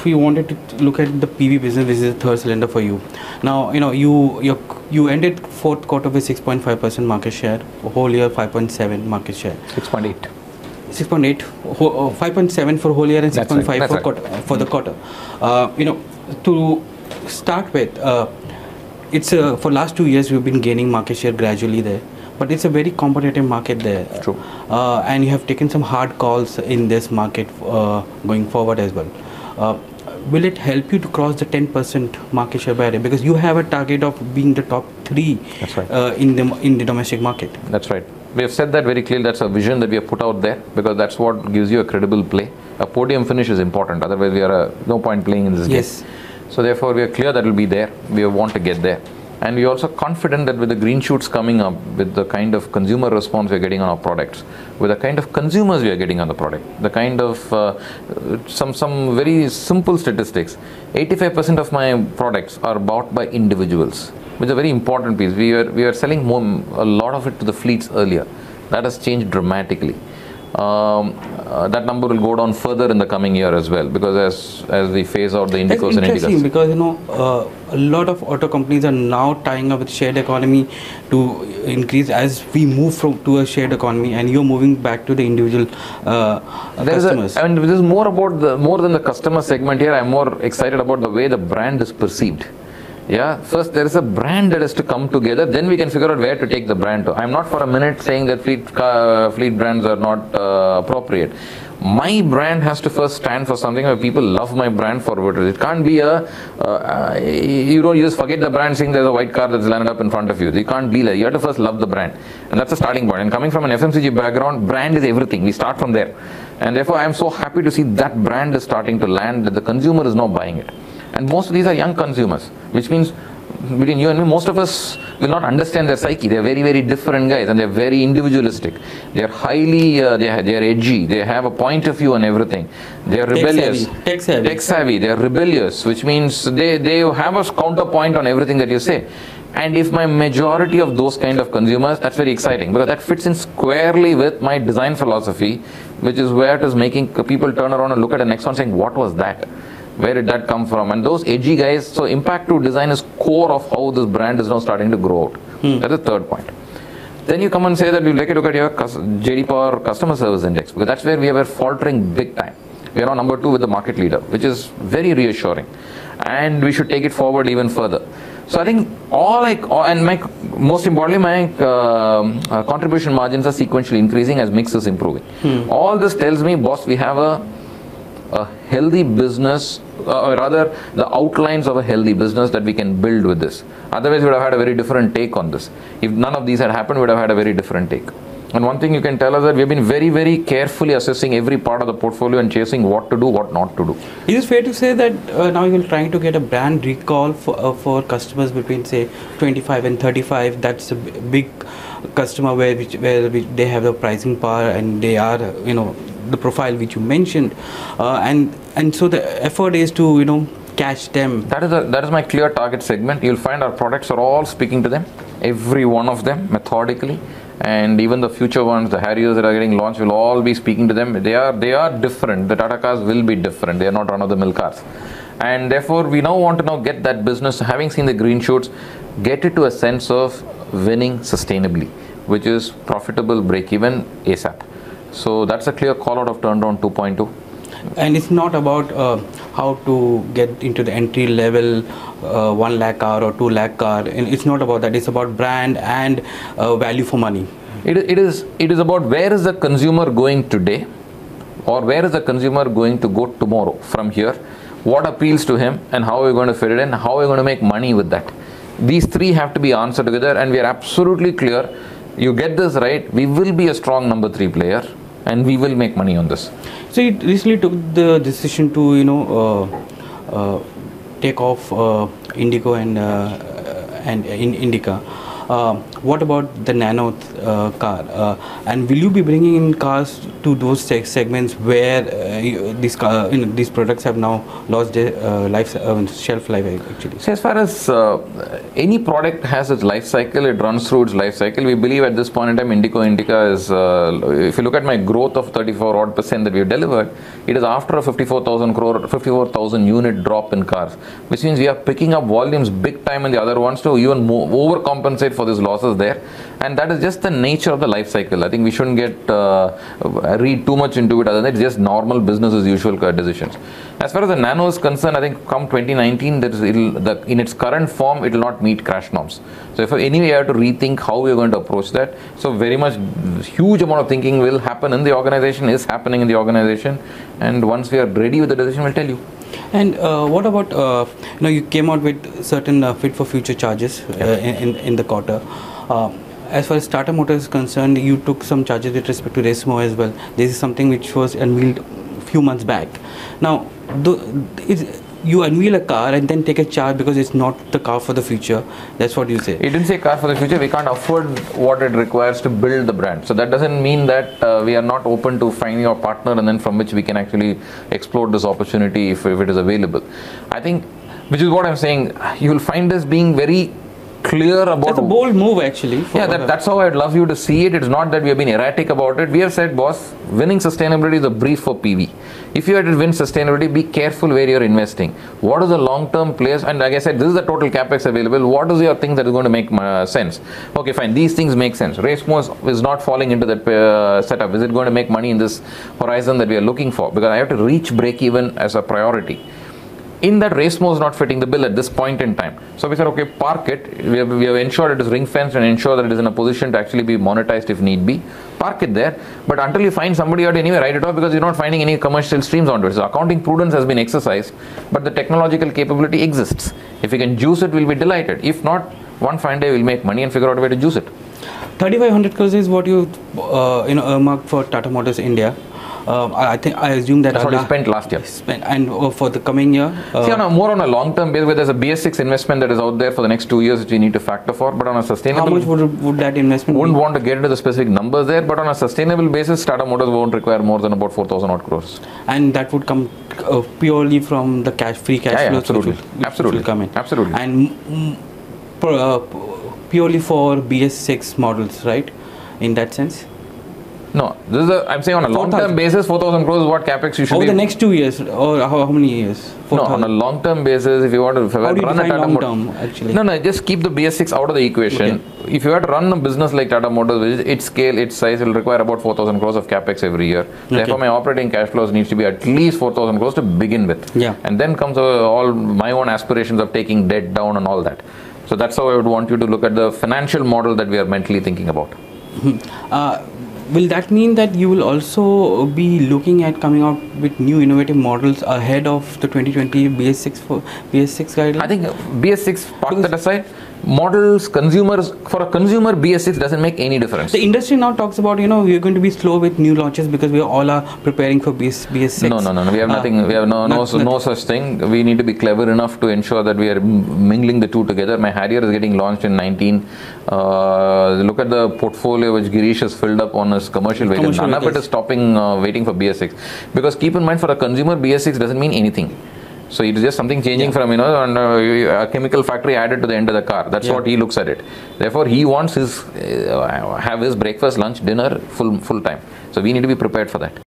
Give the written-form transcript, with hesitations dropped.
if you wanted to look at the PV business, this is the third cylinder for you. Now, you ended fourth quarter with 6.5% market share, whole year 5.7 market share. 6.8. 6.8, 5.7 for whole year and 6.5 for the quarter. To start with, it's for last 2 years we've been gaining market share gradually there, but it's a very competitive market there. True. And you have taken some hard calls in this market going forward as well. Will it help you to cross the 10% market share barrier, because you have a target of being the top 3 in the domestic market? That's right. We have said that very clearly. That's a vision that we have put out there, because that's what gives you a credible play. A podium finish is important, otherwise we are no point playing in this game. So therefore we are clear that will be there. We want to get there, and we are also confident that with the green shoots coming up, with the kind of consumer response we are getting on our products, with the kind of consumers we are getting on the product, the kind of some very simple statistics. 85% of my products are bought by individuals, which is a very important piece. We are selling a lot of it to the fleets earlier. That has changed dramatically. That number will go down further in the coming year as well, because as we phase out the Indicos and Indicas. Because a lot of auto companies are now tying up with shared economy to increase as we move to a shared economy, and you're moving back to the individual customers. This is more than the customer segment here. I'm more excited about the way the brand is perceived. Yeah, first there is a brand that has to come together, then we can figure out where to take the brand to. I'm not for a minute saying that fleet brands are not appropriate. My brand has to first stand for something where people love my brand for what it is. It can't be you just forget the brand saying there's a white car that's landed up in front of you. You can't be like, you have to first love the brand. And that's the starting point. And coming from an FMCG background, brand is everything. We start from there. And therefore I'm so happy to see that brand is starting to land, that the consumer is now buying it. And most of these are young consumers, which means between you and me, most of us will not understand their psyche. They're very, very different guys, and they're very individualistic. They're highly, they're edgy. They have a point of view on everything. They're rebellious. Tech savvy. They're rebellious, which means they have a counterpoint on everything that you say. And if my majority of those kind of consumers, that's very exciting, because that fits in squarely with my design philosophy, which is where it is making people turn around and look at the next one saying, what was that? Where did that come from? And those edgy guys, so impact to design is core of how this brand is now starting to grow out. That's the third point. Then you come and say that you like to look at your JD Power customer service index, because that's where we were faltering big time. We are now number 2 with the market leader, which is very reassuring, and we should take it forward even further. So I think most importantly, my contribution margins are sequentially increasing as mix is improving. All this tells me, boss, we have a healthy business, or rather the outlines of a healthy business that we can build with this. Otherwise we would have had a very different take on this. If none of these had happened, we would have had a very different take. And one thing you can tell us that we have been very, very carefully assessing every part of the portfolio and chasing what to do, what not to do. Is it fair to say that now you're trying to get a brand recall for customers between say 25 and 35? That's a big customer where they have the pricing power, and they are the profile which you mentioned, and so the effort is to catch them. That is my clear target segment. You'll find our products are all speaking to them, every one of them methodically, and even the future ones, the Harriers that are getting launched, will all be speaking to them. They are different. The Tata cars will be different. They are not run-of-the-mill cars, and therefore we now want to get that business, having seen the green shoots, get it to a sense of winning sustainably, which is profitable break-even ASAP. So that's a clear call out of turnaround 2.2. And it's not about how to get into the entry level 1 lakh car or 2 lakh car. And it's not about that. It's about brand and value for money. It is about where is the consumer going today, or where is the consumer going to go tomorrow from here. What appeals to him, and how are we going to fit it in, how are we going to make money with that. These 3 have to be answered together, and we are absolutely clear. You get this right, we will be a strong number 3 player, and we will make money on this. So you recently took the decision to take off Indigo and Indica. What about the nano car? And will you be bringing in cars to those segments where these products have now lost their shelf life actually? So as far as any product has its life cycle, it runs through its life cycle. We believe at this point in time, Indica is, if you look at my growth of 34% that we've delivered, it is after a 54,000 unit drop in cars, which means we are picking up volumes big time in the other ones to even overcompensate for these losses there. And that is just the nature of the life cycle. I think we shouldn't read too much into it, other than it's just normal business as usual decisions. As far as the nano is concerned, I think come 2019, in its current form, it will not meet crash norms. So if anyway, you have to rethink how we are going to approach that. So very much huge amount of thinking will happen in the organization, is happening in the organization. And once we are ready with the decision, we'll tell you. And what about, you came out with certain fit for future charges in the quarter. As far as Tata Motors is concerned, you took some charges with respect to Resmo as well. This is something which was unveiled a few months back. Now, you unveil a car and then take a charge because it's not the car for the future. That's what you say. It didn't say car for the future. We can't afford what it requires to build the brand. So that doesn't mean that we are not open to finding a partner and then from which we can actually explore this opportunity if it is available. I think, which is what I'm saying, you will find us being very clear about. That's a bold move actually. Yeah, that's how I'd love you to see it. It's not that we have been erratic about it. We have said, boss, winning sustainability is a brief for PV. If you had to win sustainability, be careful where you're investing. What is the long-term place? And like I said, this is the total capex available. What is your thing that is going to make sense? Okay, fine. These things make sense. Resmo is not falling into that setup. Is it going to make money in this horizon that we are looking for? Because I have to reach break-even as a priority. In that, Resmo is not fitting the bill at this point in time. So we said, okay, park it. We have ensured it is ring-fenced and ensure that it is in a position to actually be monetized if need be. Park it there. But until you find somebody, you have to anyway write it off because you're not finding any commercial streams onto it. So accounting prudence has been exercised, but the technological capability exists. If we can juice it, we'll be delighted. If not, one fine day we'll make money and figure out a way to juice it. 3,500 crores is what you earmarked for Tata Motors India. I assume that's what you spent last year. And for the coming year? See, more on a long-term basis, where there's a BS6 investment that is out there for the next 2 years which we need to factor for, but on a sustainable... How much would that investment Wouldn't want to get into the specific numbers there, but on a sustainable basis, Tata Motors won't require more than about 4,000 odd crores. And that would come purely from the free cash flow? Absolutely. Which will come in. Absolutely. And purely for BS6 models, right? In that sense? No, I'm saying on a long-term basis, 4,000 crores is what capex you should over the next 2 years, or how many years? 4, no, on a long-term basis, if you want to run a Tata Motors, actually? No, just keep the BS6 out of the equation. Okay. If you have to run a business like Tata Motors, its scale, its size, will require about 4,000 crores of capex every year. Okay. Therefore, my operating cash flows needs to be at least 4,000 crores to begin with. Yeah. And then comes all my own aspirations of taking debt down and all that. So that's how I would want you to look at the financial model that we are mentally thinking about. Will that mean that you will also be looking at coming out with new innovative models ahead of the 2020 BS6 guideline? I think BS6, park that aside, models, consumers, for a consumer, BS6 doesn't make any difference. The industry now talks about, we're going to be slow with new launches because we all are preparing for BS6. No. We have nothing. We have no such thing. We need to be clever enough to ensure that we are mingling the two together. My Harrier is getting launched in 19. Look at the portfolio which Girish has filled up on his commercial vehicles. None of it is stopping waiting for BS6. Because keep in mind, for a consumer, BS6 doesn't mean anything. So it is just something changing from, a chemical factory added to the end of the car. That's what he looks at it. Therefore, he wants have his breakfast, lunch, dinner full time. So we need to be prepared for that.